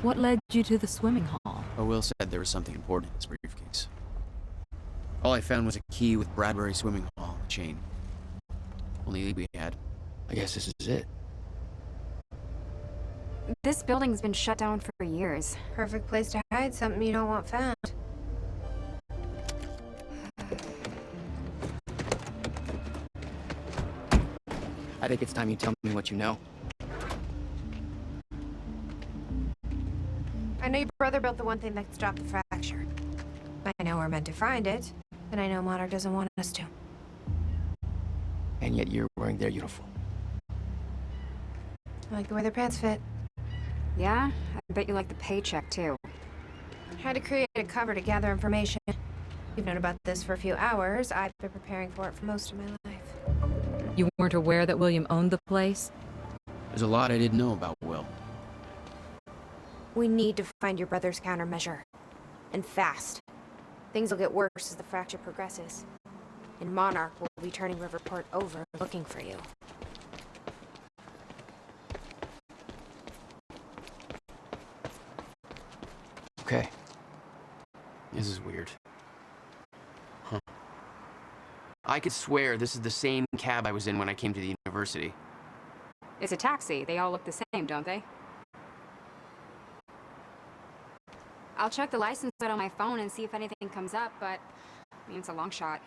What led you to the swimming hall? Oh, Will said there was something important in his briefcase. All I found was a key with Bradbury Swimming Hall on the chain. Only lead we had. I guess this is it. This building's been shut down for years. Perfect place to hide something you don't want found. I think it's time you tell me what you know. I know your brother built the one thing that could stop the fracture. I know we're meant to find it, and I know Monarch doesn't want us to. And yet you're wearing their uniform. I like the way their pants fit. Yeah? I bet you like the paycheck, too. I had to create a cover to gather information. You've known about this for a few hours. I've been preparing for it for most of my life. You weren't aware that William owned the place? There's a lot I didn't know about Will. We need to find your brother's countermeasure. And fast. Things will get worse as the fracture progresses. And Monarch will be turning Riverport over looking for you. Okay. This is weird. Huh. I could swear this is the same cab I was in when I came to the university. It's a taxi. They all look the same, don't they? I'll check the license plate on my phone and see if anything comes up, but I mean, it's a long shot.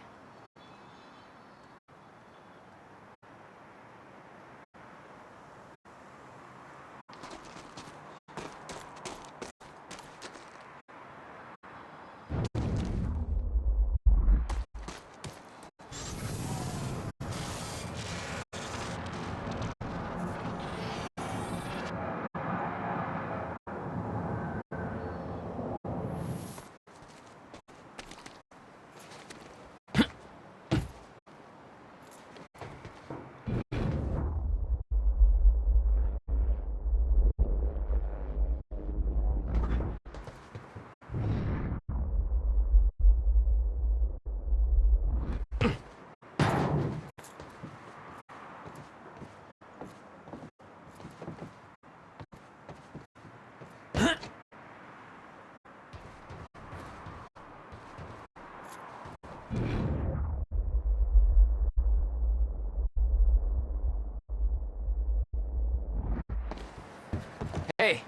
Hey!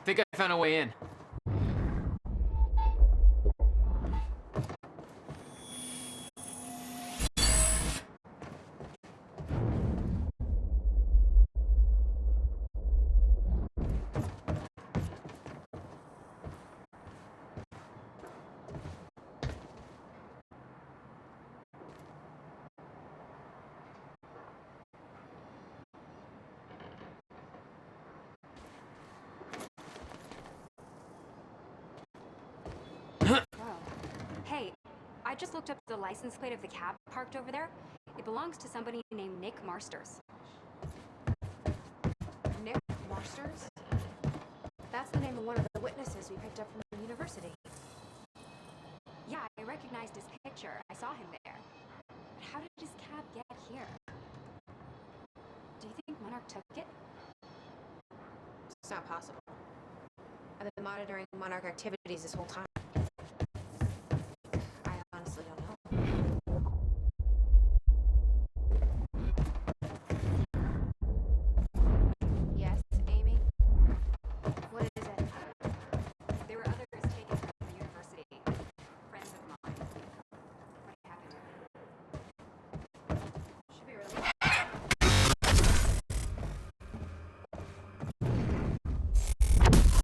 Think I found a way in. Whoa. Hey, I just looked up the license plate of the cab parked over there. It belongs to somebody named Nick Marsters. Nick Marsters? That's the name of one of the witnesses we picked up from the university. Yeah, I recognized his picture. I saw him there. But how did his cab get here? Do you think Monarch took it? It's not possible. I've been monitoring Monarch activities this whole time. I honestly don't know. Yes, Amy? What is it? There were others taken from the university. Friends of mine. What happened to them? Should be released.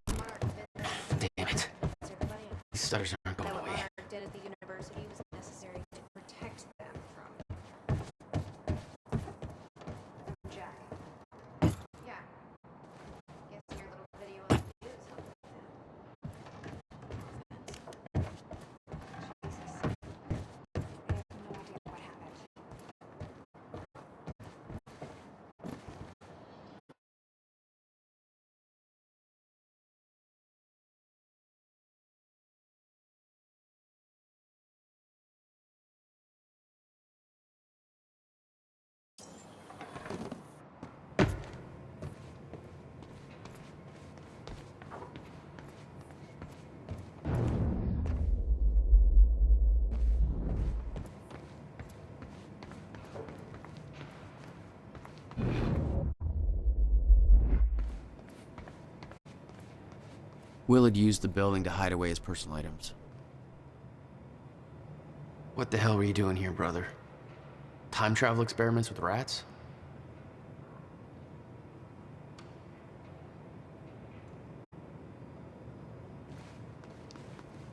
Monarch business. Damn it. Everybody These stutters aren't know going what away. Monarch did at the university was necessary to protect them from Jack. Yeah. Guess your little video on the news helped with that. Jesus. I have no idea what happened. Will had used the building to hide away his personal items. What the hell were you doing here, brother? Time travel experiments with rats?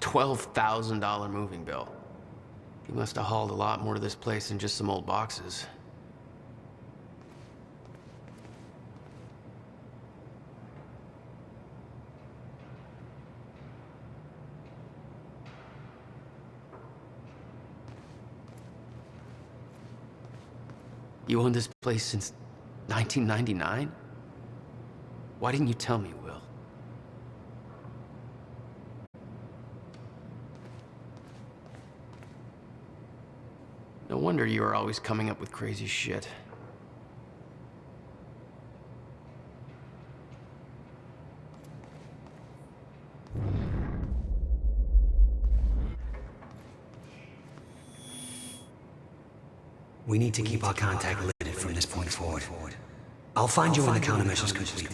$12,000 moving bill. You must have hauled a lot more to this place than just some old boxes. You owned this place since 1999? Why didn't you tell me, Will? No wonder you were always coming up with crazy shit. We need to keep our contact limited from this point forward. I'll find you when the countermeasure's complete.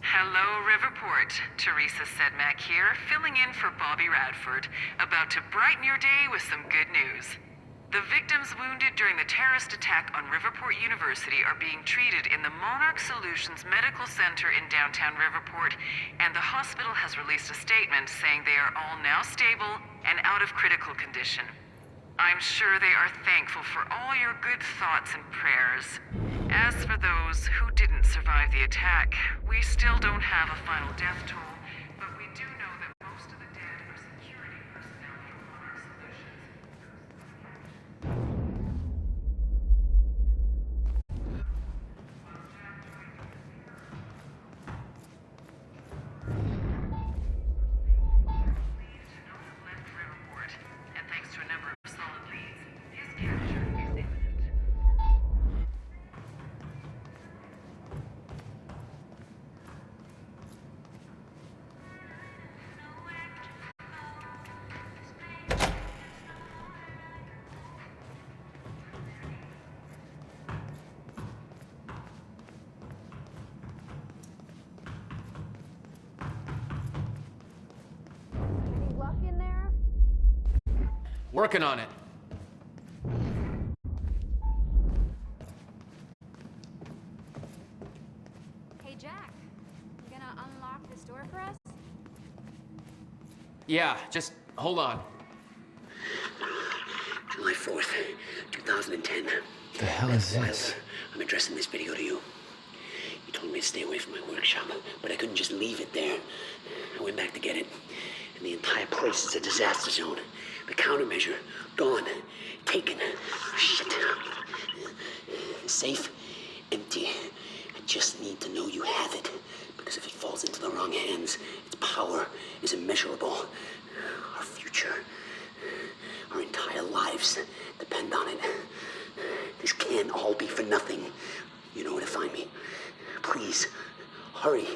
Hello, Riverport. Teresa Sedmak here, filling in for Bobby Radford, about to brighten your day with some good news. The victims wounded during the terrorist attack on Riverport University are being treated in the Monarch Solutions Medical Center in downtown Riverport, and the hospital has released a statement saying they are all now stable and out of critical condition. I'm sure they are thankful for all your good thoughts and prayers. As for those who didn't survive the attack, we still don't have a final death toll, but we do know that most of the dead are security personnel from Monarch Solutions. Left Riverport, and thanks to a number of solid leads, his capture is imminent. Any luck in there? Working on it. Hey, Jack. You gonna unlock this door for us? Yeah, just hold on. July 4th, 2010. The hell is this? I'm addressing this video to you. You told me to stay away from my workshop, but I couldn't just leave it there. I went back to get it, and the entire place is a disaster zone. The countermeasure, gone, taken. Shit. The safe, empty. I just need to know you have it, because if it falls into the wrong hands, its power is immeasurable. Our future, our entire lives depend on it. This can't all be for nothing. You know where to find me. Please, hurry.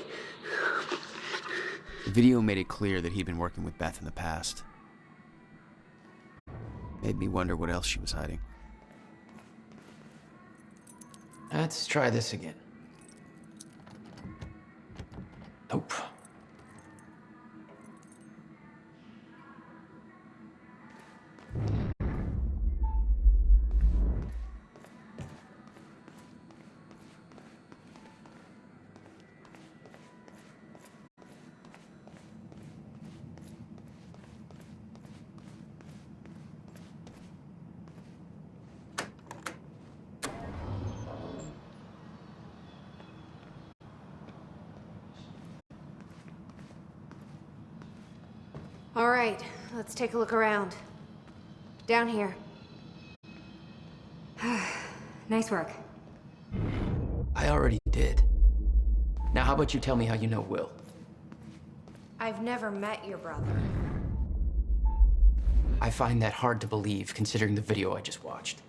The video made it clear that he'd been working with Beth in the past. Made me wonder what else she was hiding. Let's try this again. Nope. All right, let's take a look around. Down here. Nice work. I already did. Now how about you tell me how you know Will? I've never met your brother. I find that hard to believe considering the video I just watched.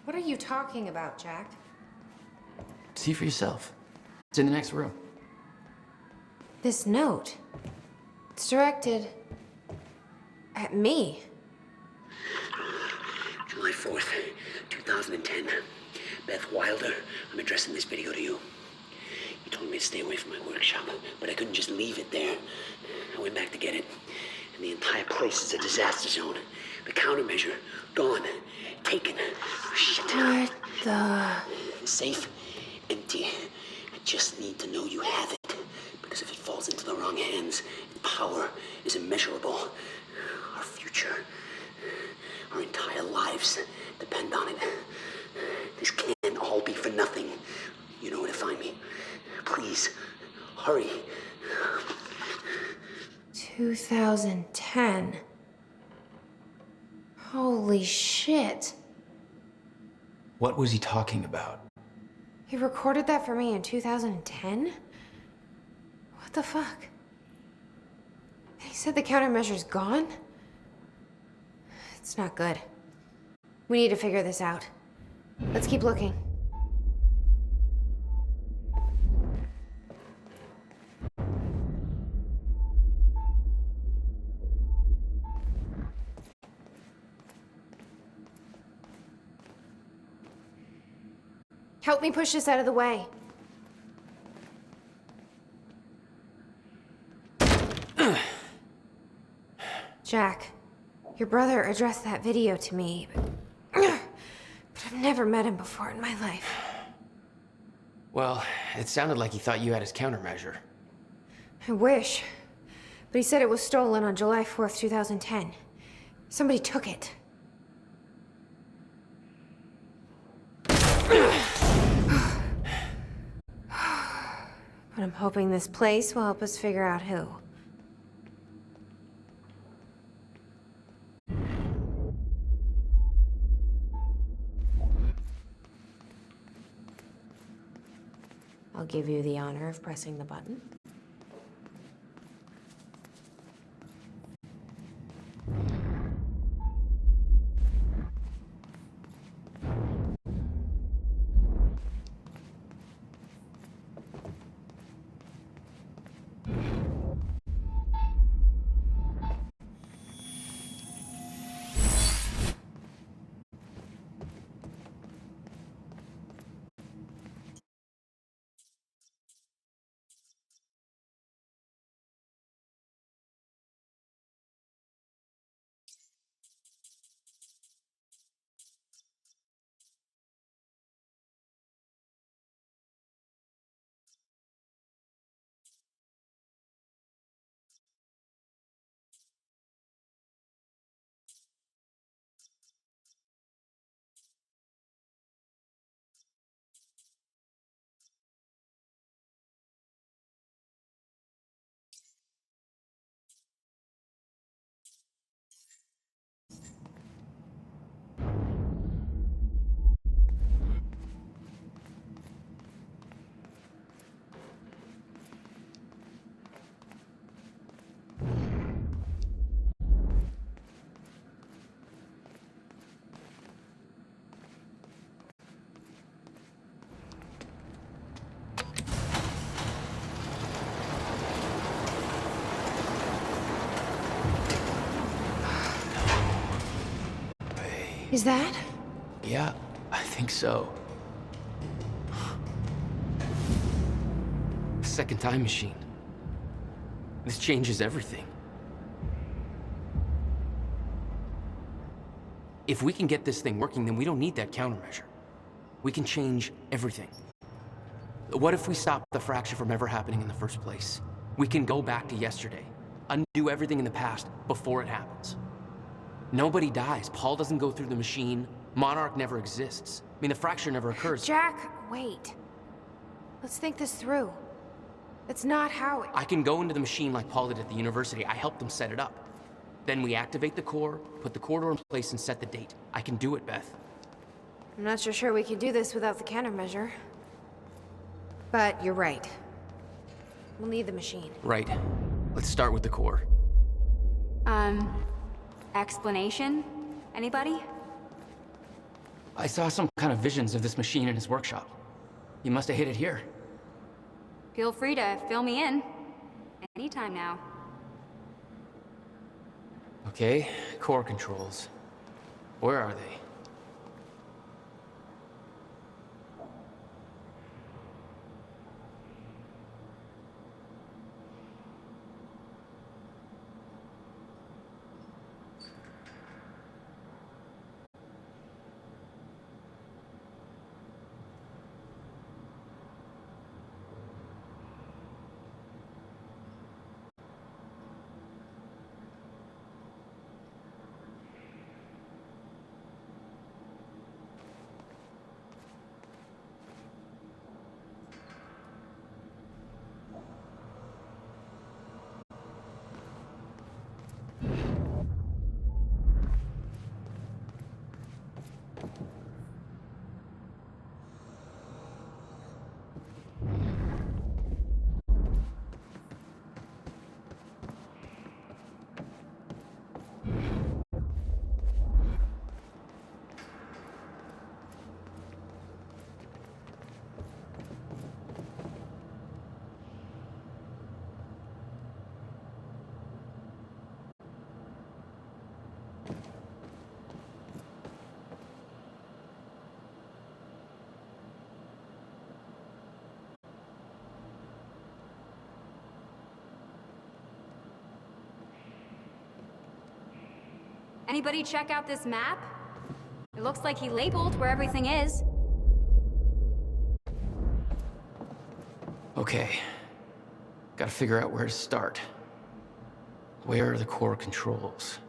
What are you talking about, Jack? See for yourself. It's in the next room. This note. It's directed at me. July 4th, 2010. Beth Wilder, I'm addressing this video to you. You told me to stay away from my workshop, but I couldn't just leave it there. I went back to get it, and the entire place is a disaster zone. The countermeasure, gone. Taken. Shit. What the... The safe, empty. I just need to know you have it. Because if it falls into the wrong hands, its power is immeasurable. Our future, our entire lives depend on it. This can't all be for nothing. You know where to find me. Please, hurry. 2010. Holy shit. What was he talking about? He recorded that for me in 2010? What the fuck? He said the countermeasure's gone? It's not good. We need to figure this out. Let's keep looking. Help me push this out of the way. Jack, your brother addressed that video to me, but I've never met him before in my life. Well, it sounded like he thought you had his countermeasure. I wish. But he said it was stolen on July 4th, 2010. Somebody took it. But I'm hoping this place will help us figure out who. I'll give you the honor of pressing the button. Is that? Yeah, I think so. Second time machine. This changes everything. If we can get this thing working, then we don't need that countermeasure. We can change everything. What if we stop the fracture from ever happening in the first place? We can go back to yesterday, undo everything in the past before it happens. Nobody dies. Paul doesn't go through the machine. Monarch never exists. I mean, the fracture never occurs. Jack, wait. Let's think this through. That's not how it... I can go into the machine like Paul did at the university. I helped them set it up. Then we activate the core, put the core door in place, and set the date. I can do it, Beth. I'm not so sure we can do this without the countermeasure. But you're right. We'll need the machine. Right. Let's start with the core. Explanation? Anybody? I saw some kind of visions of this machine in his workshop. He must have hid it here. Feel free to fill me in. Anytime now. Okay, core controls. Where are they? Anybody check out this map? It looks like he labeled where everything is. Okay. Gotta figure out where to start. Where are the core controls?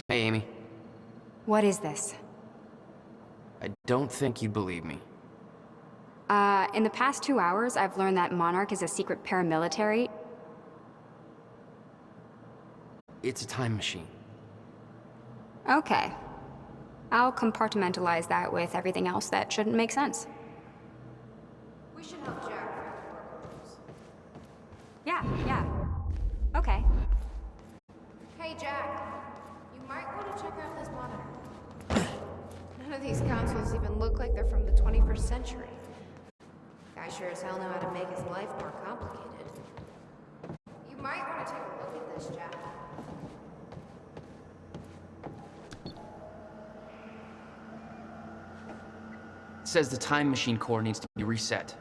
Hey, Amy. What is this? I don't think you'd believe me. In the past 2 hours, I've learned that Monarch is a secret paramilitary. It's a time machine. Okay. I'll compartmentalize that with everything else that shouldn't make sense. We should help Jack find the core controls. Yeah. Okay. Hey, Jack. You might want to check out this monitor. None of these consoles even look like they're from the 21st century. Guy sure as hell know how to make his life more complicated. You might want to take a look at this, Jack. It says the time machine core needs to be reset.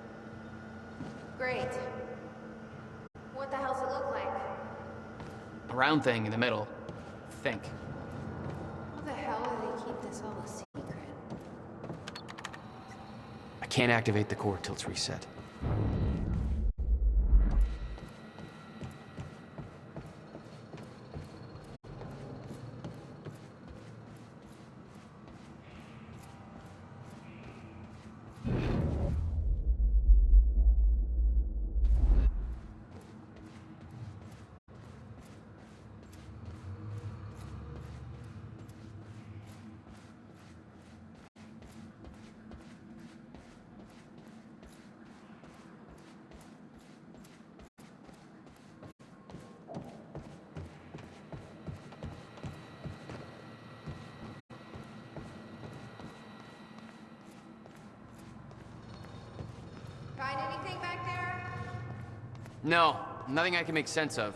Great. What the hell's it look like? A round thing in the middle. Think. How the hell do they keep this all a secret? I can't activate the core till it's reset. Find anything back there? No, nothing I can make sense of.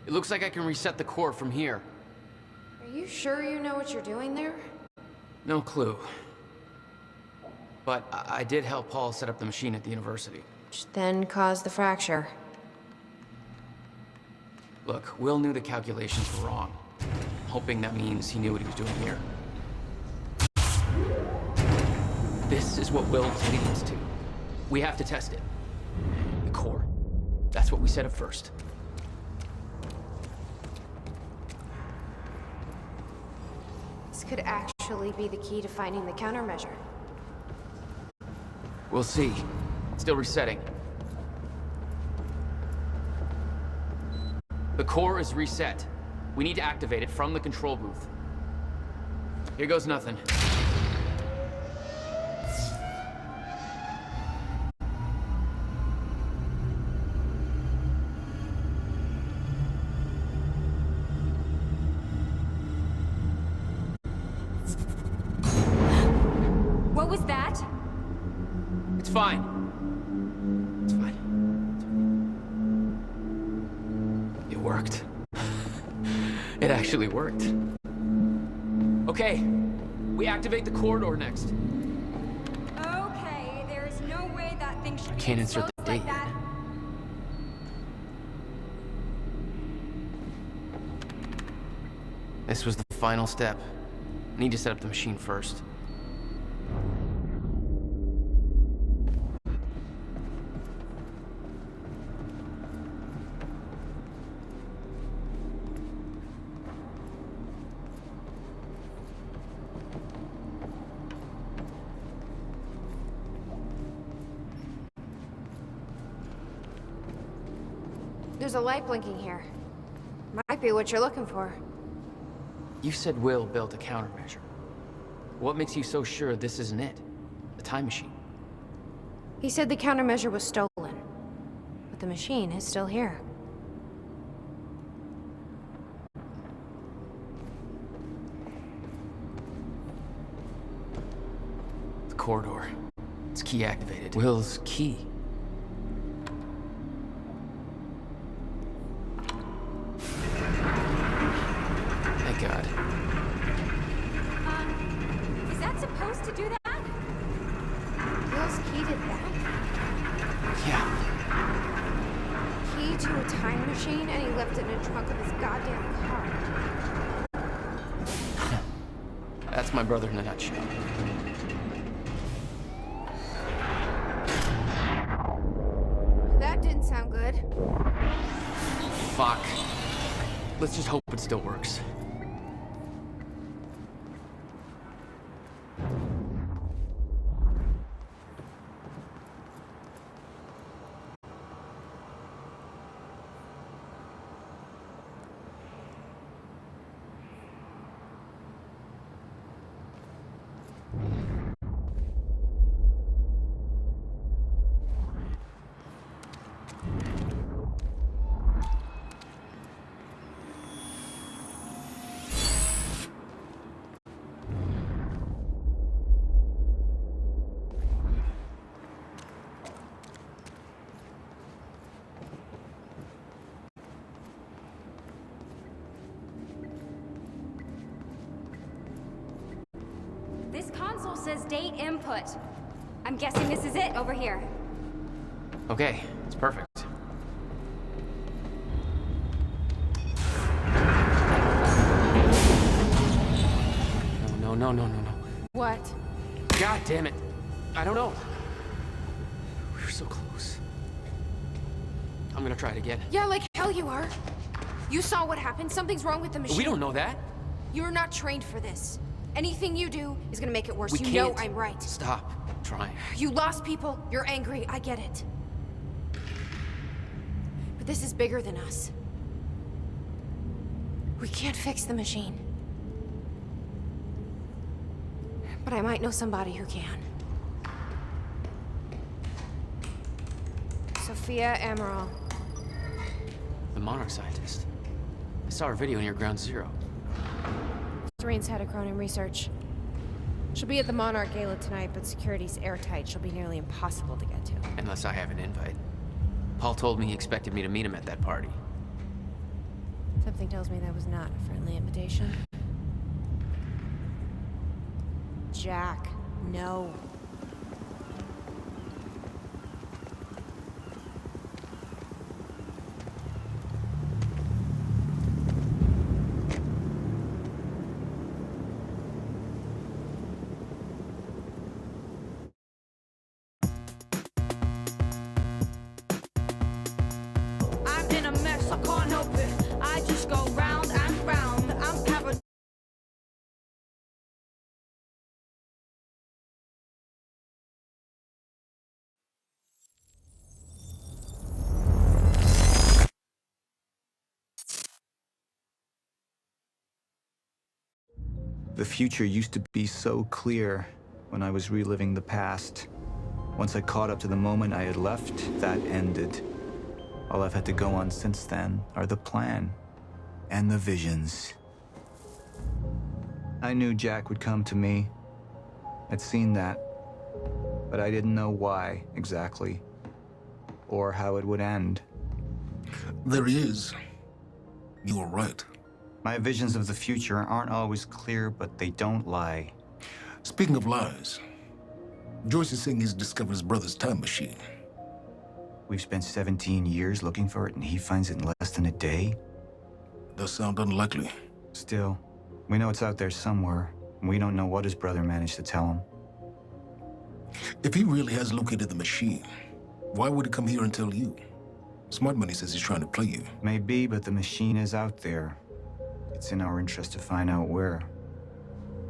It looks like I can reset the core from here. Are you sure you know what you're doing there? No clue. But I did help Paul set up the machine at the university. Which then caused the fracture. Look, Will knew the calculations were wrong. Hoping that means he knew what he was doing here. This is what Will's leading us to. We have to test it. The core. That's what we set up first. This could actually be the key to finding the countermeasure. We'll see. Still resetting. The core is reset. We need to activate it from the control booth. Here goes nothing. What was that? It's fine. It's fine. It worked. It actually worked. Okay, we activate the corridor next. Okay, there is no way that thing should be Can't insert the exposed like date. that. This was the final step. I need to set up the machine first. There's a light blinking here. Might be what you're looking for. You said Will built a countermeasure. What makes you so sure this isn't it? The time machine. He said the countermeasure was stolen. But the machine is still here. The corridor. It's key activated. Will's key. Thank God. Is that supposed to do that? Will's key did that? Yeah. Key to a time machine, and he left it in the trunk of his goddamn car. That's my brother in a nutshell. That didn't sound good. Fuck. Let's just hope it still works. This console says date input. I'm guessing this is it over here. Okay, it's perfect. No. What? God damn it. I don't know. We were so close. I'm gonna try it again. Yeah, like hell you are. You saw what happened. Something's wrong with the machine. We don't know that. You're not trained for this. Anything you do is gonna make it worse. We You can't. know I'm right. Stop trying. You lost people. You're angry. I get it. But this is bigger than us. We can't fix the machine. But I might know somebody who can. Sophia Amaral. The Monarch scientist. I saw her video near Ground Zero. Serene's head of Cronin Research. She'll be at the Monarch Gala tonight, but security's airtight. She'll be nearly impossible to get to. Unless I have an invite. Paul told me he expected me to meet him at that party. Something tells me that was not a friendly invitation. Jack, no. I'm in a mess, I can't help it. I just go round and round. I'm paranoid. The future used to be so clear when I was reliving the past. Once I caught up to the moment I had left, that ended. All I've had to go on since then are the plan and the visions. I knew Jack would come to me. I'd seen that, but I didn't know why exactly, or how it would end. There he is. You were right. My visions of the future aren't always clear, but they don't lie. Speaking of lies, Joyce is saying he's discovered his brother's time machine. We've spent 17 years looking for it, and he finds it in less than a day? Does sound unlikely. Still, we know it's out there somewhere, and we don't know what his brother managed to tell him. If he really has located the machine, why would he come here and tell you? Smart Money says he's trying to play you. Maybe, but the machine is out there. It's in our interest to find out where.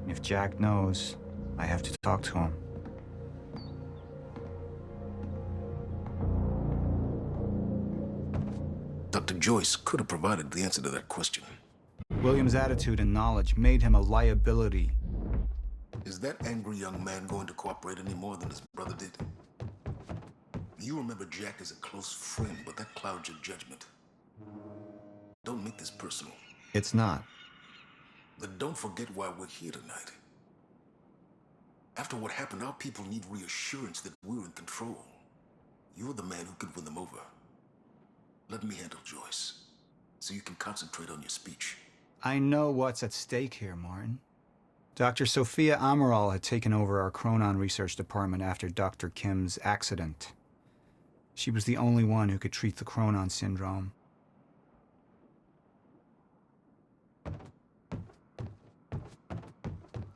And if Jack knows, I have to talk to him. Dr. Joyce could have provided the answer to that question. William's attitude and knowledge made him a liability. Is that angry young man going to cooperate any more than his brother did? You remember Jack as a close friend, but that clouds your judgment. Don't make this personal. It's not. Then don't forget why we're here tonight. After what happened, our people need reassurance that we're in control. You're the man who could win them over. Let me handle Joyce, so you can concentrate on your speech. I know what's at stake here, Martin. Dr. Sophia Amaral had taken over our Chronon research department after Dr. Kim's accident. She was the only one who could treat the Chronon syndrome.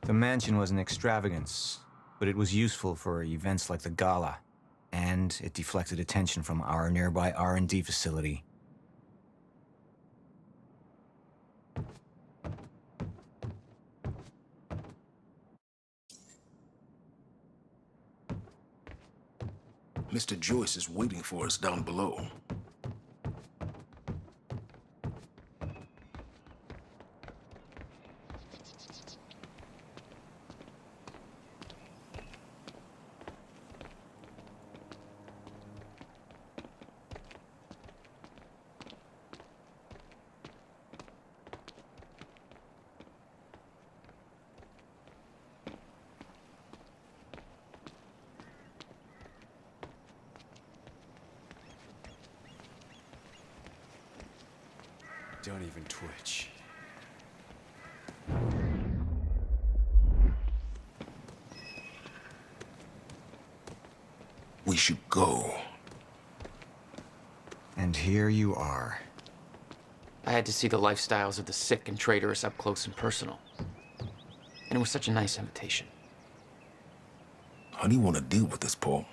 The mansion was an extravagance, but it was useful for events like the gala, and it deflected attention from our nearby R&D facility. Mr. Joyce is waiting for us down below. Don't even twitch. We should go. And here you are. I had to see the lifestyles of the sick and traitorous up close and personal. And it was such a nice invitation. How do you want to deal with this, Paul?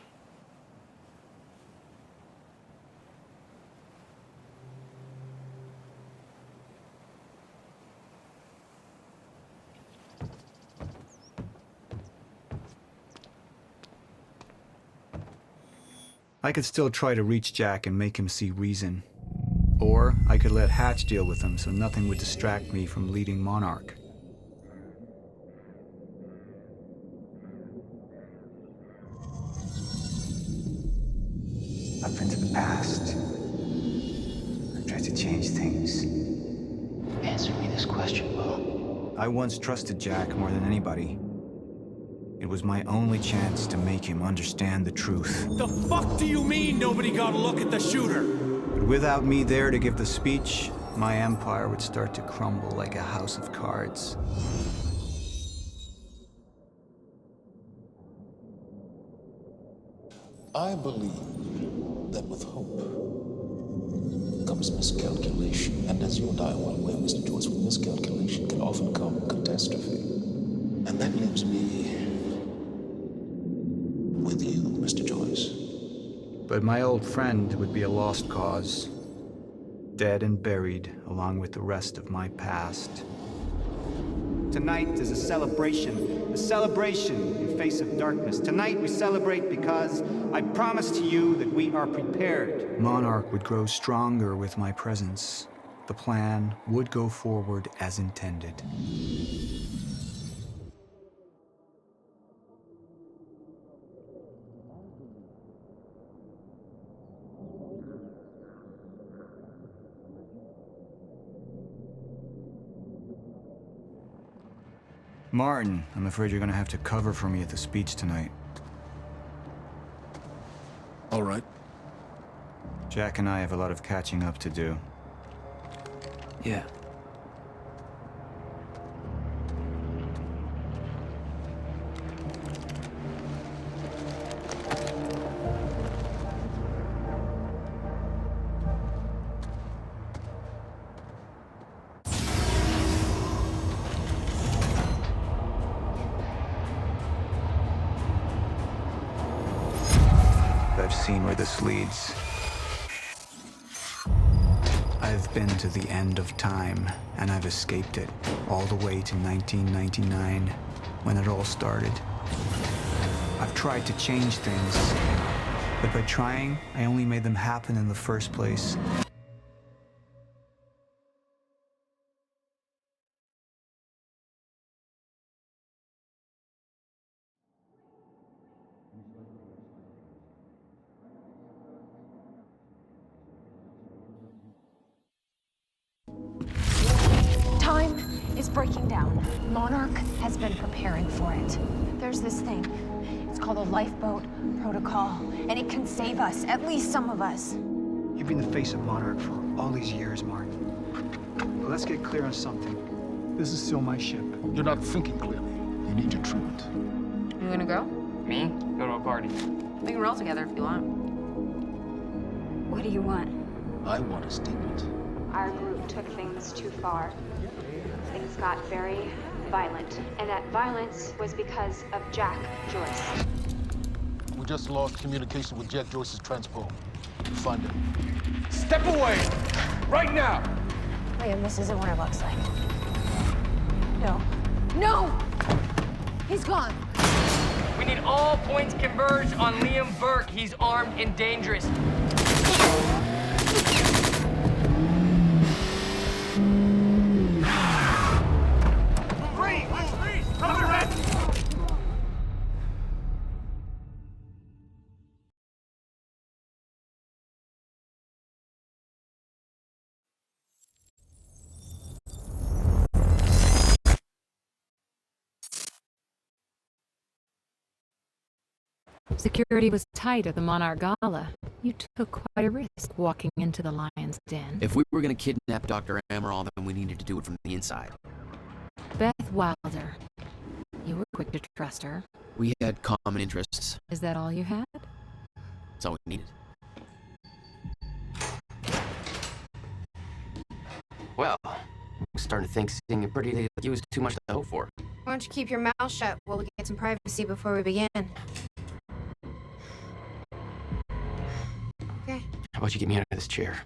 I could still try to reach Jack and make him see reason. Or I could let Hatch deal with him so nothing would distract me from leading Monarch. Up into the past. I tried to change things. Answer me this question, Bo. I once trusted Jack more than anybody. It was my only chance to make him understand the truth. The fuck do you mean nobody got a look at the shooter? But without me there to give the speech, my empire would start to crumble like a house of cards. I believe that with hope comes miscalculation. And as you and I are well aware, Mr. Joyce, with miscalculation can often come catastrophe. And that leaves me with you, Mr. Joyce. But my old friend would be a lost cause, dead and buried along with the rest of my past. Tonight is a celebration in face of darkness. Tonight we celebrate because I promise to you that we are prepared. Monarch would grow stronger with my presence. The plan would go forward as intended. Martin, I'm afraid you're gonna have to cover for me at the speech tonight. All right. Jack and I have a lot of catching up to do. Yeah. I've seen where this leads. I've been to the end of time, and I've escaped it, all the way to 1999, when it all started. I've tried to change things, but by trying, I only made them happen in the first place. Time is breaking down. Monarch has been preparing for it. There's this thing. It's called a lifeboat protocol, and it can save us, at least some of us. You've been the face of Monarch for all these years, Martin. But let's get clear on something. This is still my ship. You're not thinking clearly. You need your treatment. You gonna go? Me? Go to a party. We can roll together if you want. What do you want? I want a statement. Our group took things too far. Things got very violent, and that violence was because of Jack Joyce. We just lost communication with Jack Joyce's transpo. Find him. Step away! Right now! Liam, this isn't what it looks like. No. No! He's gone. We need all points converged on Liam Burke. He's armed and dangerous. Security was tight at the Monarch Gala. You took quite a risk walking into the Lion's Den. If we were gonna kidnap Dr. Amaral, then we needed to do it from the inside. Beth Wilder. You were quick to trust her. We had common interests. Is that all you had? That's all we needed. Well, I'm starting to think seeing a pretty lady like you is too much to hope for. Why don't you keep your mouth shut while we get some privacy before we begin? Okay. How about you get me out of this chair?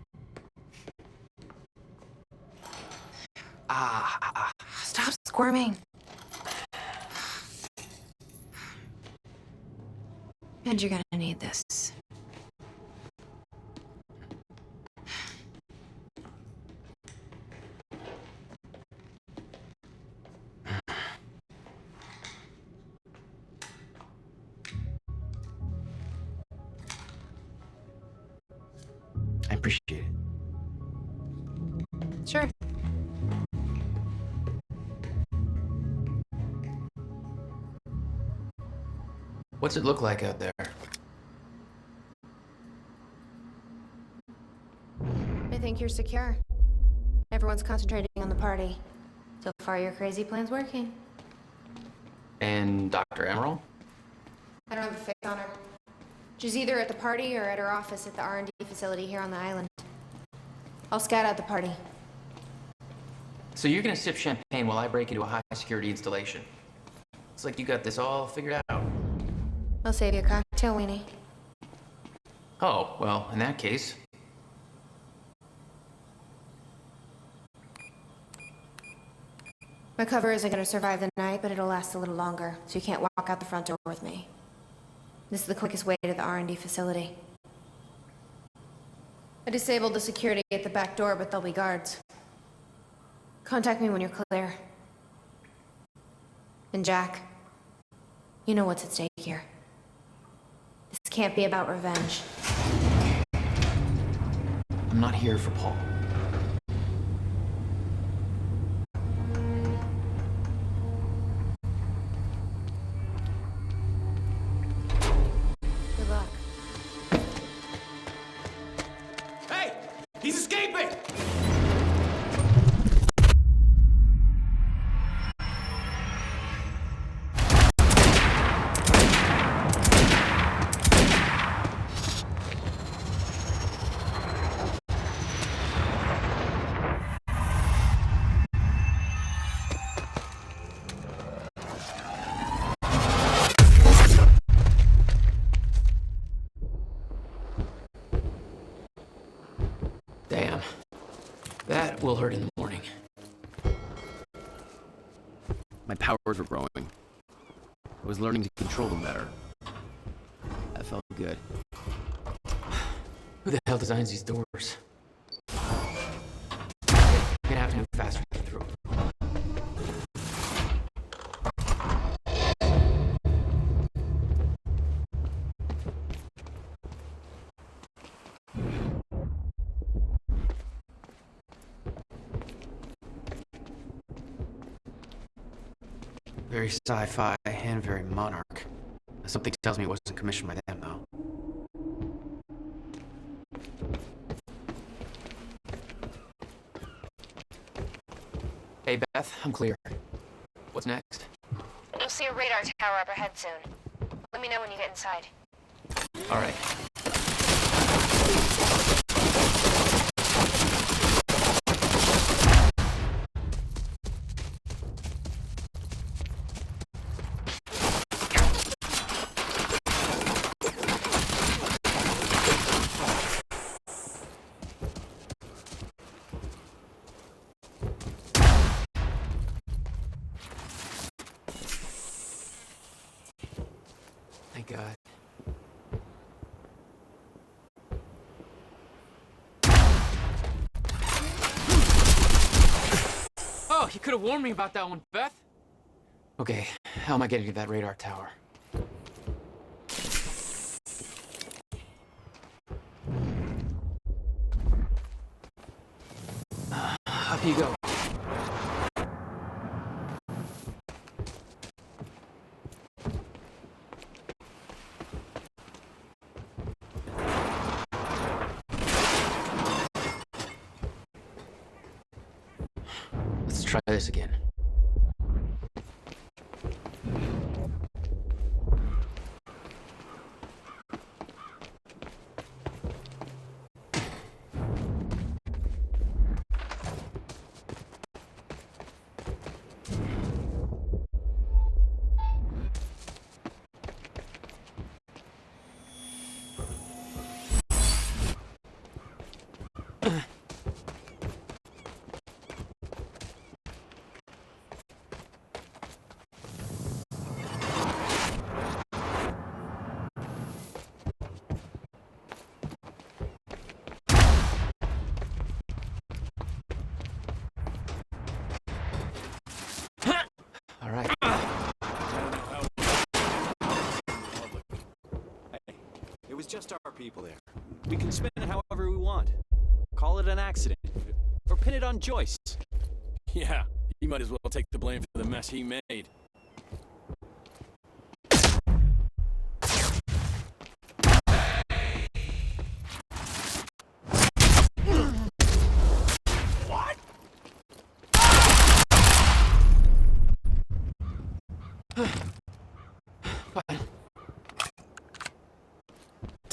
Stop squirming. And you're gonna need this. I appreciate it. Sure. What's it look like out there? I think you're secure. Everyone's concentrating on the party. So far, your crazy plan's working. And Dr. Emerald? I don't have a face on her. She's either at the party or at her office at the R&D facility here on the island. I'll scout out the party. So you're gonna sip champagne while I break into a high-security installation. It's like you got this all figured out. I'll save you a cocktail, Weenie. Oh, well, in that case... My cover isn't gonna survive the night, but it'll last a little longer, so you can't walk out the front door with me. This is the quickest way to the R&D facility. I disabled the security at the back door, but there'll be guards. Contact me when you're clear. And Jack, you know what's at stake here. This can't be about revenge. I'm not here for Paul. Good luck. Hey! He's escaping! Damn. That will hurt in the morning. My powers were growing. I was learning to control them better. That felt good. Who the hell designs these doors? You're gonna have to move faster to get through. Very sci-fi and very Monarch. Something tells me it wasn't commissioned by them, though. Hey, Beth, I'm clear. What's next? You'll see a radar tower up ahead soon. Let me know when you get inside. All right. Thank God. Oh, you could have warned me about that one, Beth. Okay, how am I getting to that radar tower? Up you go. Let's try this again. All right. It was just our people there. We can spin it however we want. Call it an accident. Or pin it on Joyce. Yeah, he might as well take the blame for the mess he made. What?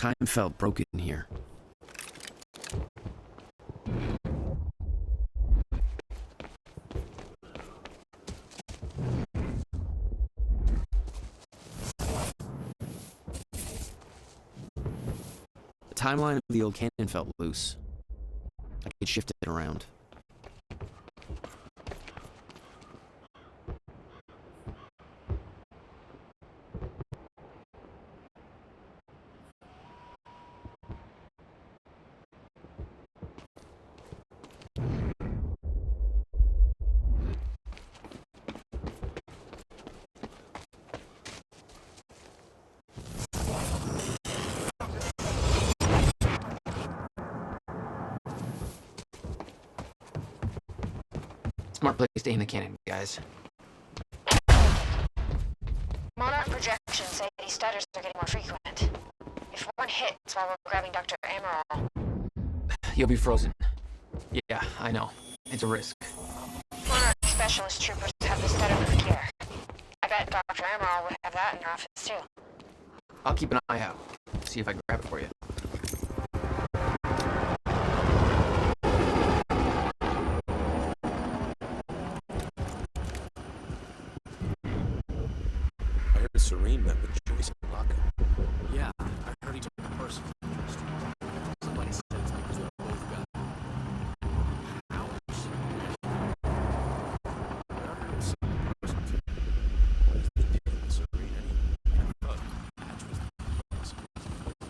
Time felt broken here. The timeline of the old cannon felt loose. I could shift it around. Smart place to aim the cannon, guys. Monarch projections say these stutters are getting more frequent. If one hits while we're grabbing Dr. Amaral, You'll be frozen. Yeah, I know. It's a risk. Monarch specialist troopers have the stutter-proof gear. I bet Dr. Amaral would have that in her office, too. I'll keep an eye out. See if I can grab it for you. I heard Serene met with Joyce and Locke. Yeah, I heard he took it personally. Somebody said it's because they both got powers. I heard it was something personal. What is the deal with Serene anyway? I thought Patch was the person.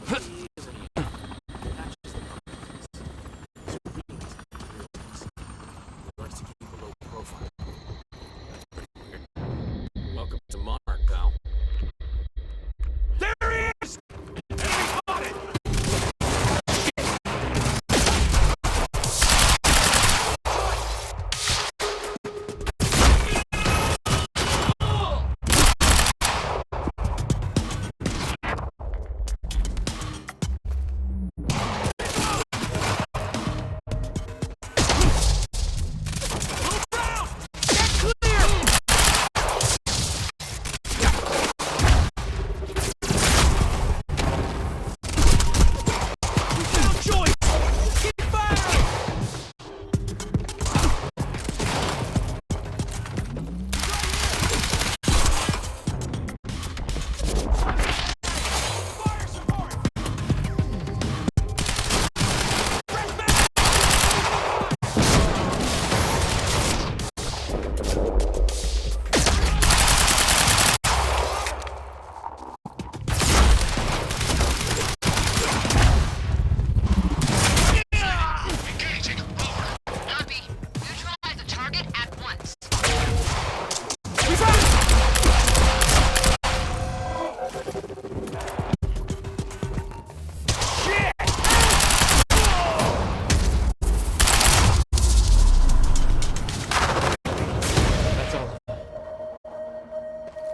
But he isn't. Patch is the person. Serene is the real person. He likes to keep a low profile. That's pretty weird. Welcome to Monarch, pal. There he is! Enemy spotted!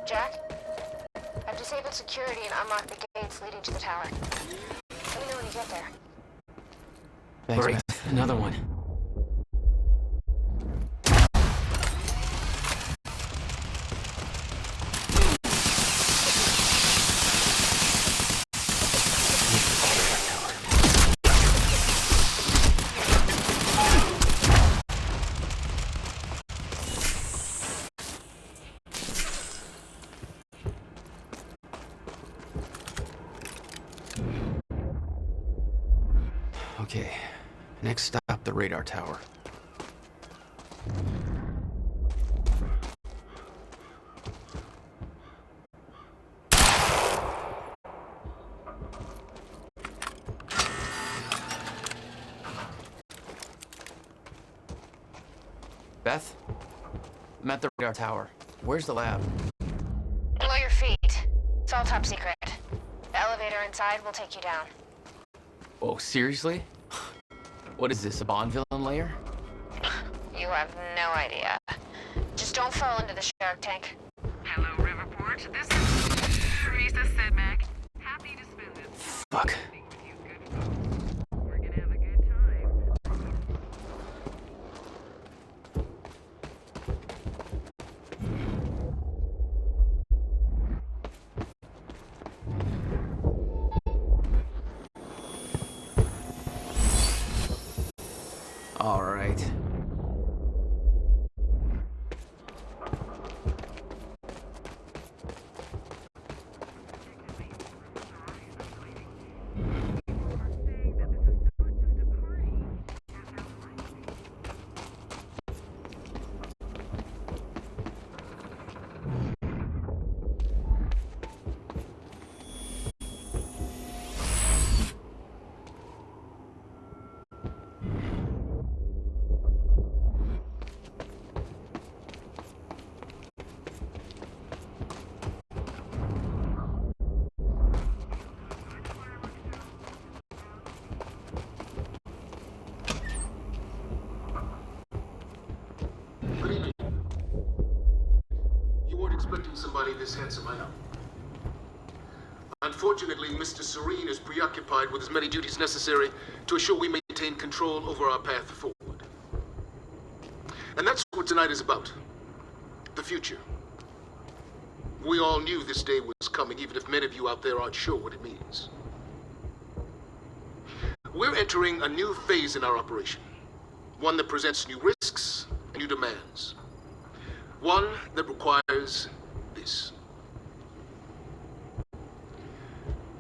Jack, I've disabled security and unlocked the gates leading to the tower. Let me know when you get there. Thanks, Beth. Another one. Okay, next stop, the radar tower. Beth? I'm at the radar tower. Where's the lab? Below your feet. It's all top secret. The elevator inside will take you down. Oh, seriously? What is this, a Bond villain lair? You have no idea. Just don't fall into the shark tank. Hello, Riverport. This is Teresa Sedmak. Happy to spend this Fuck. evening with you good folks. We're gonna have a good time. expecting somebody this handsome, I know. Unfortunately, Mr. Serene is preoccupied with as many duties necessary to assure we maintain control over our path forward. And that's what tonight is about. The future. We all knew this day was coming, even if many of you out there aren't sure what it means. We're entering a new phase in our operation. One that presents new risks and new demands. One that requires this.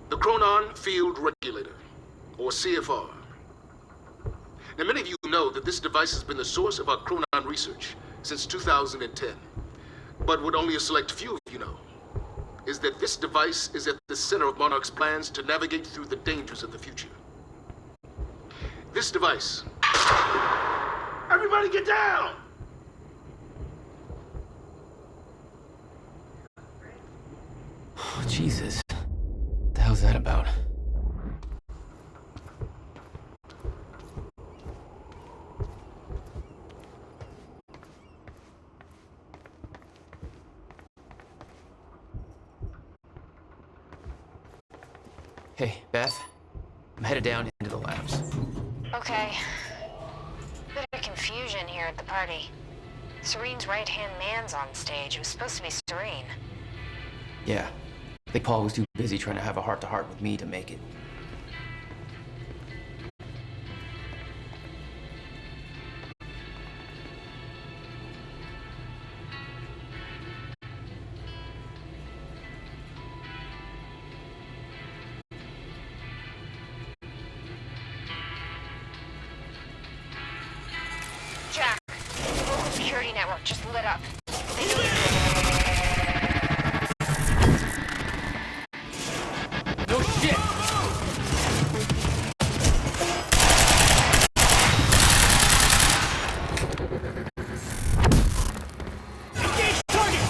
The Chronon Field Regulator, or CFR. Now, many of you know that this device has been the source of our Chronon research since 2010. But what only a select few of you know is that this device is at the center of Monarch's plans to navigate through the dangers of the future. This device... Everybody get down! Oh, Jesus. What the hell's that about? Hey, Beth. I'm headed down into the labs. Okay. Bit of confusion here at the party. Serene's right-hand man's on stage. It was supposed to be Serene. Yeah. I think Paul was too busy trying to have a heart-to-heart with me to make it. Jack, the local security network just lit up. No shit! Engage target!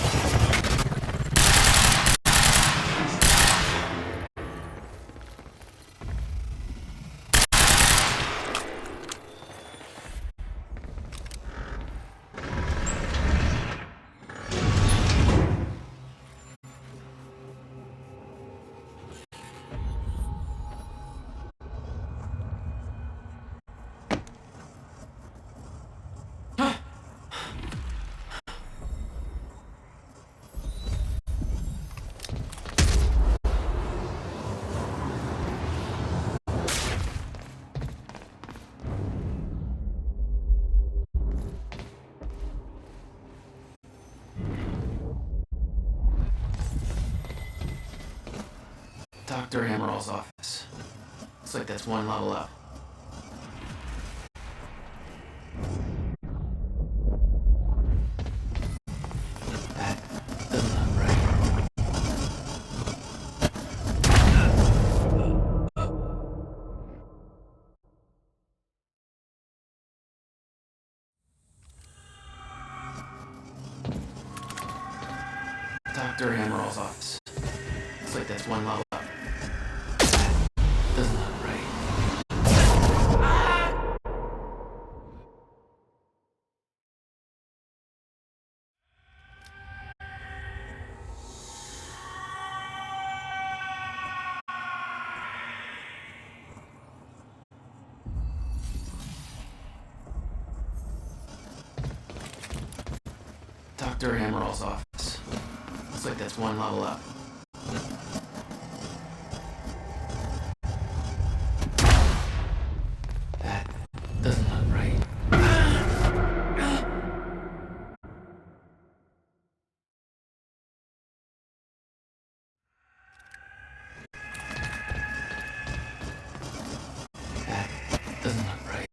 Dr. Amaril's office. Looks like that's one level up. That doesn't look right. Dr. Amaril's office. Looks like that's one level up. Doesn't look right. Dr. Amaril's office. Looks like that's one level up. That doesn't look right. That doesn't look right.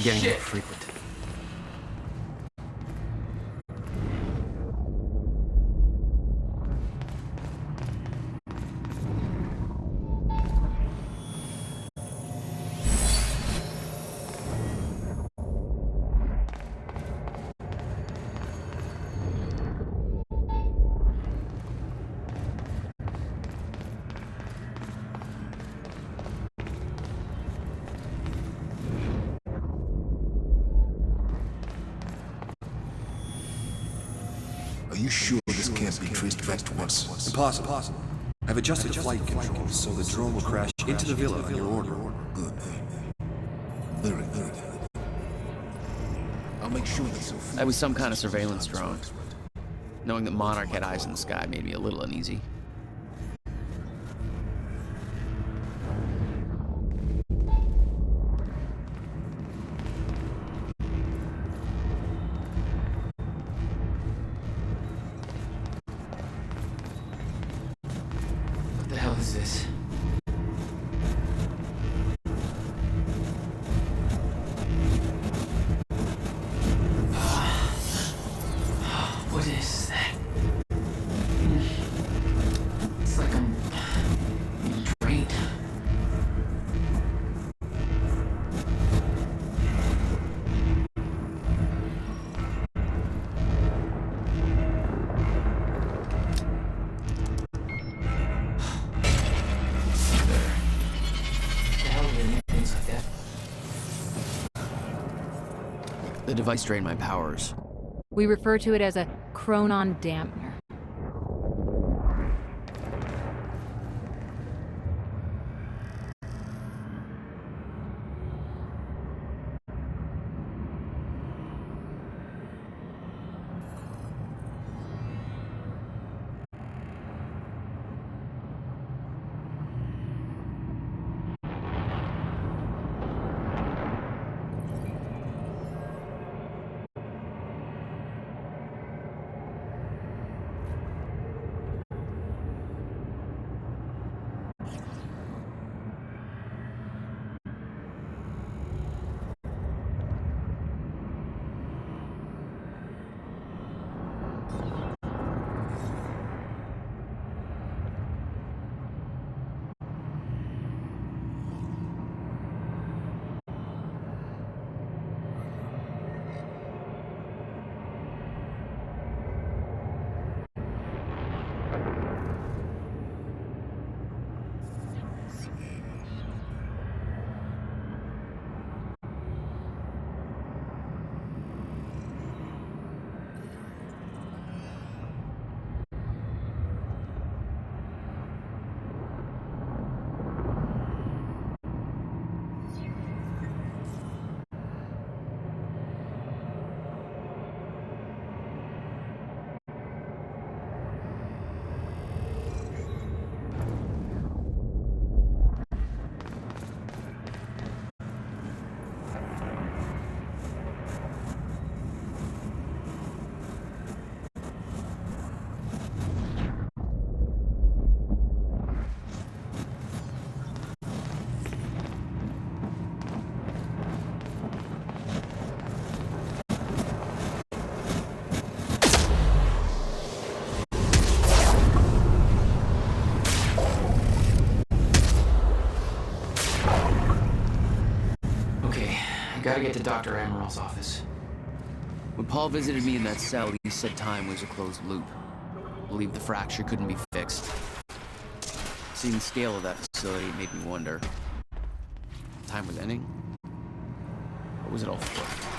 Getting more frequent. Are you sure this can't be traced back to us? Impossible. I've adjusted flight controls so the drone will crash into the villa on your order. Good. Very good. I'll make sure that Sophia... That was some kind of surveillance drone. Knowing that Monarch had eyes in the sky made me a little uneasy. What the hell is this? What is that? It's like I'm being drained. The hell do they make things like that? The device drained my powers. We refer to it as a chronon dampener. Gotta get to Dr. Amaral's office. When Paul visited me in that cell, he said time was a closed loop. Believed the fracture couldn't be fixed. Seeing the scale of that facility made me wonder. Time was ending? What was it all for?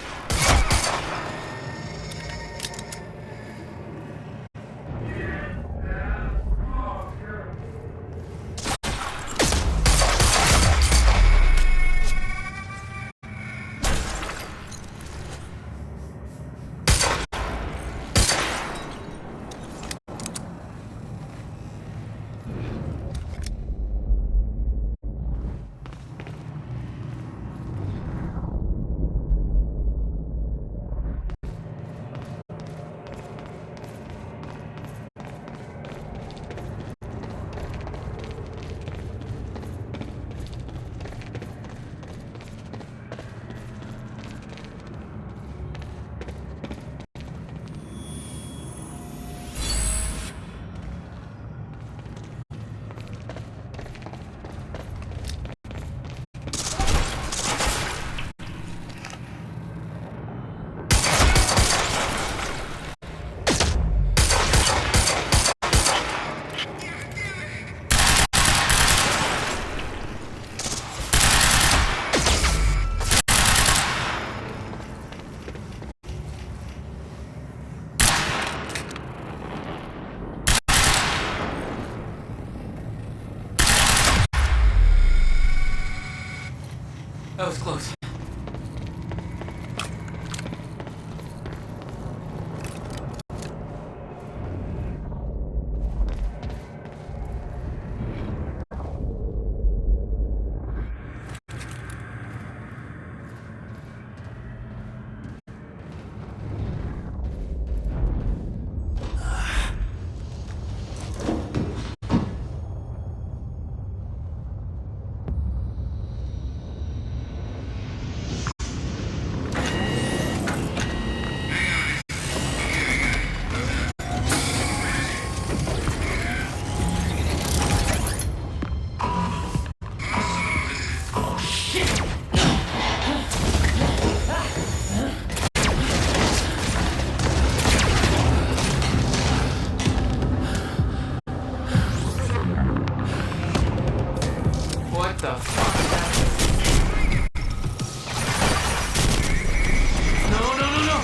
That was close. What the fuck is that? No, no, no, no!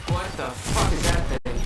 What the fuck is that thing?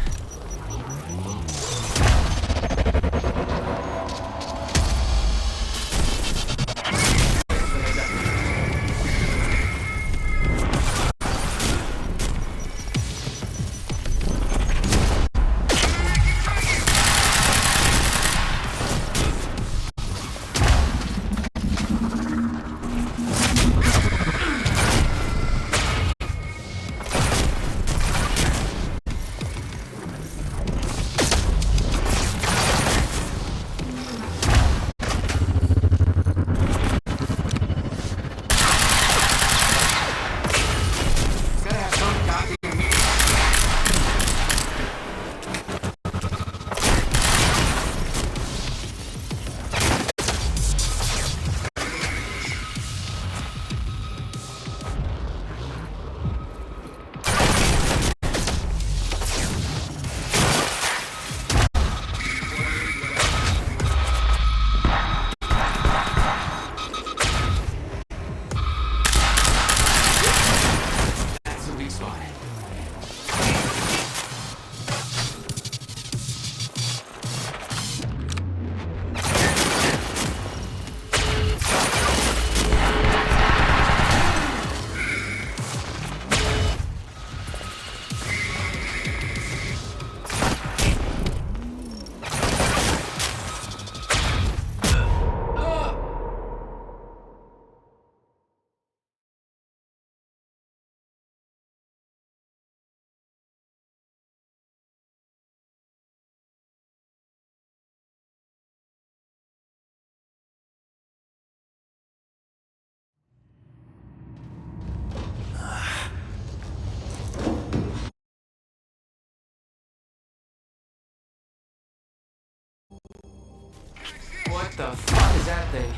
What the fuck is that thing?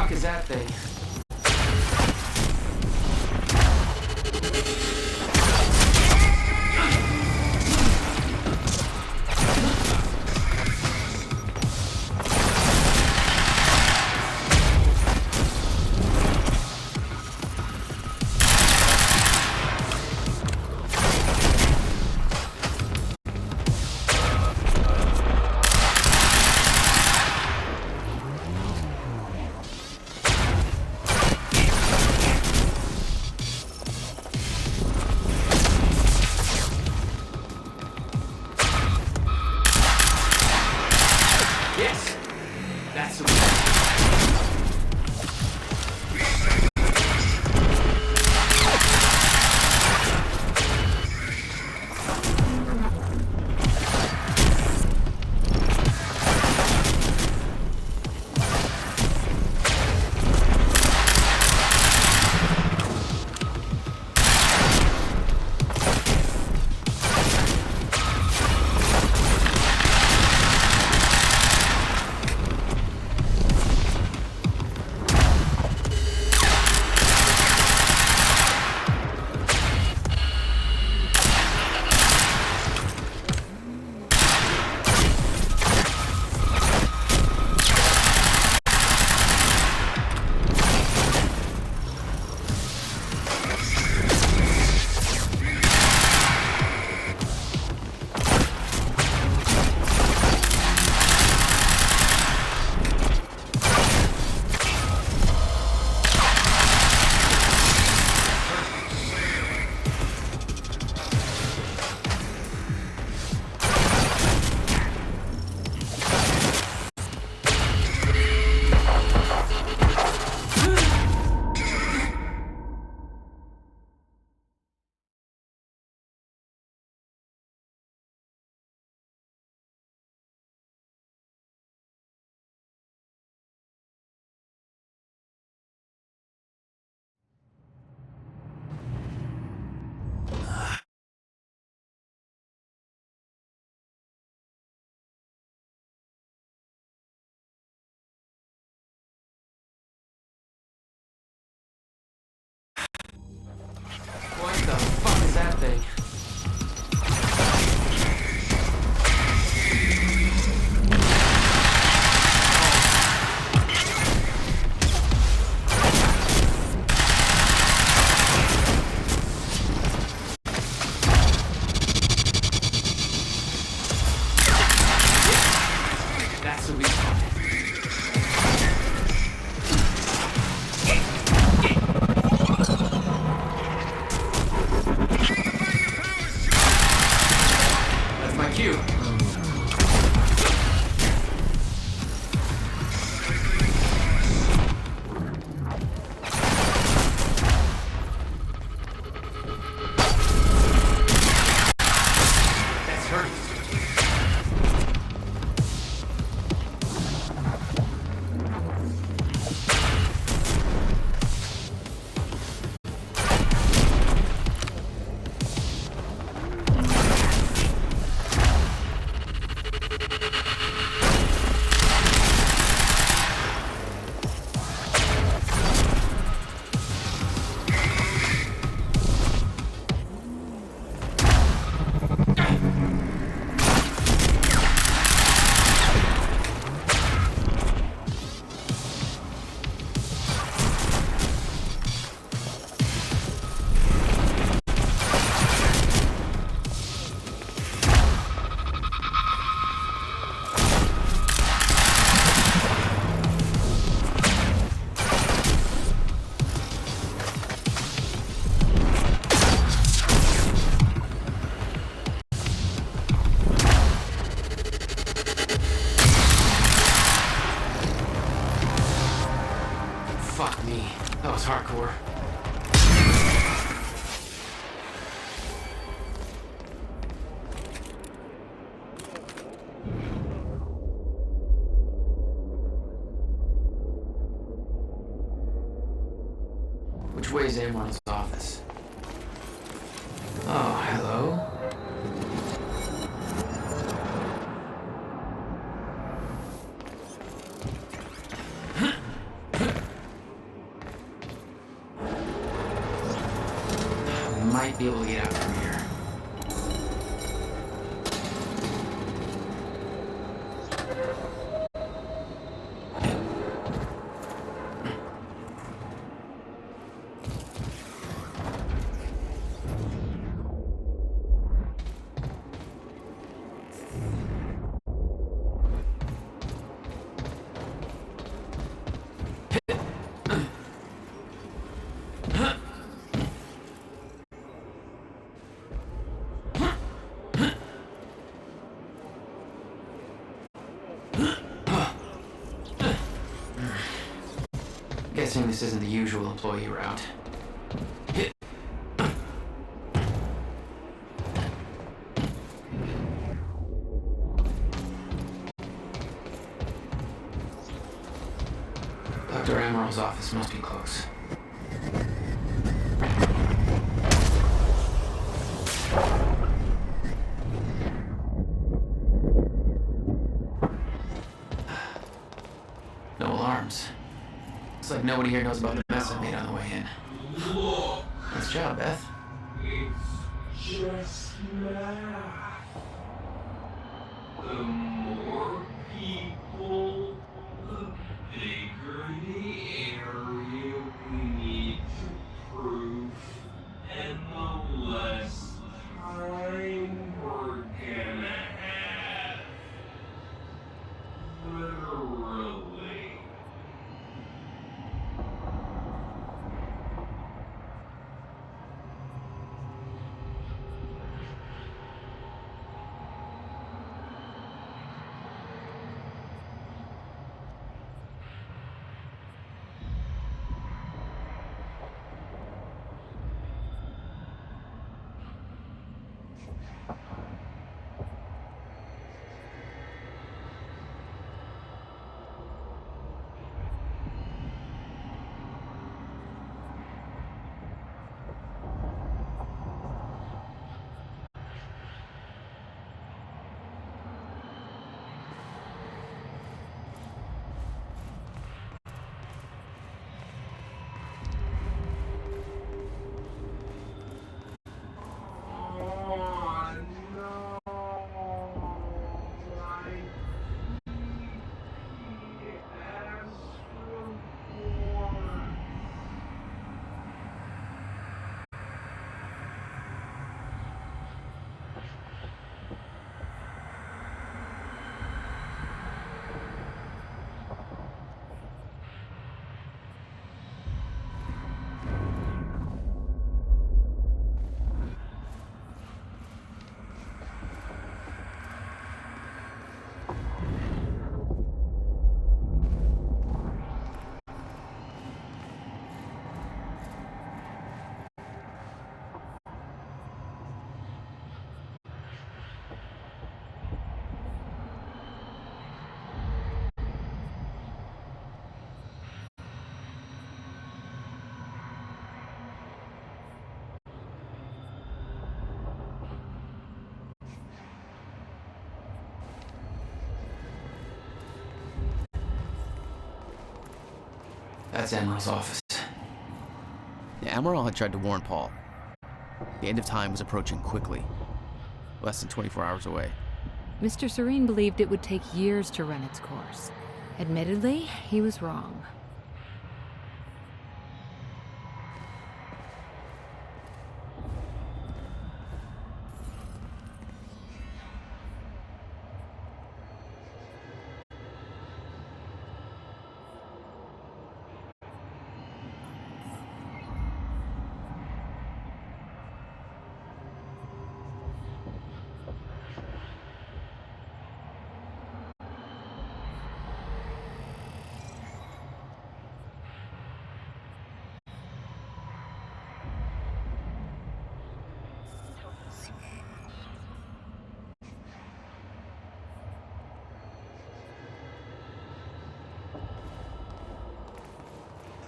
fuck is that thing? Yes! That's the one. What the fuck is that thing? That's the weak spot. That's my cue. That's hurt. Fuck me. That was hardcore. Which way is Amon's office? Oh, hello. might be able to get out from here. Guessing this isn't the usual employee route. Dr. Amaril's office must be close. No alarms. Looks like nobody here knows about the mess I made on the way in. Nice job, Beth. It's just math. The more people, the bigger the area we need to proof, and the less time we're gonna have. Literally. That's Amaril's office. Yeah, Amaral had tried to warn Paul. The end of time was approaching quickly. Less than 24 hours away. Mr. Serene believed it would take years to run its course. Admittedly, he was wrong.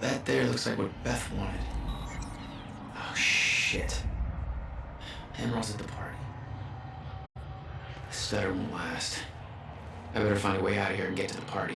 That there looks like what Beth wanted. Oh, shit. Amaril's at the party. This stutter won't last. I better find a way out of here and get to the party.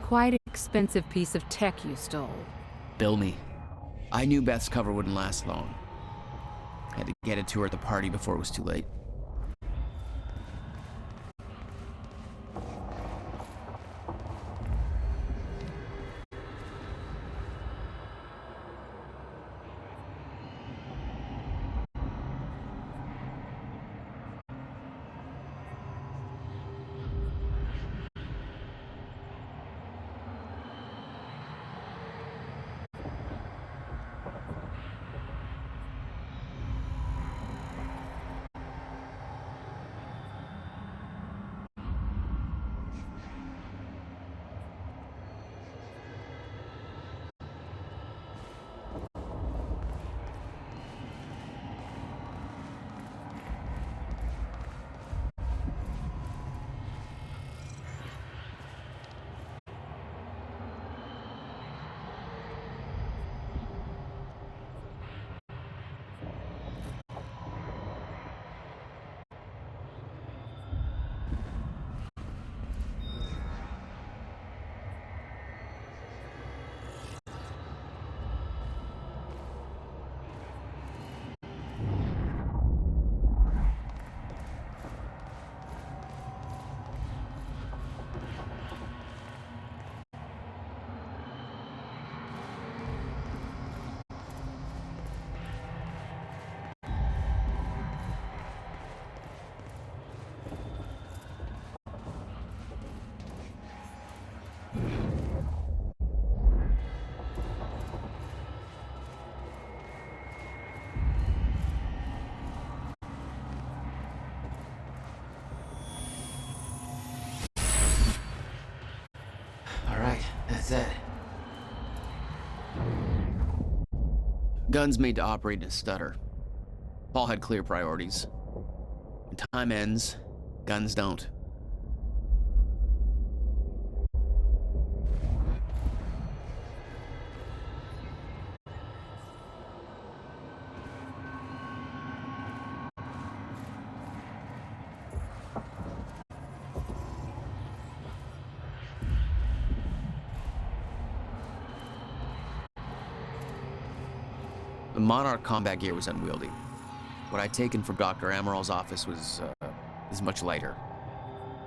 quite expensive piece of tech you stole. Bill me. I knew Beth's cover wouldn't last long. Had to get it to her at the party before it was too late. That's it. Guns made to operate in a stutter. Paul had clear priorities. When time ends, guns don't. The Monarch combat gear was unwieldy. What I'd taken from Dr. Amaral's office was much lighter,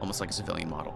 almost like a civilian model.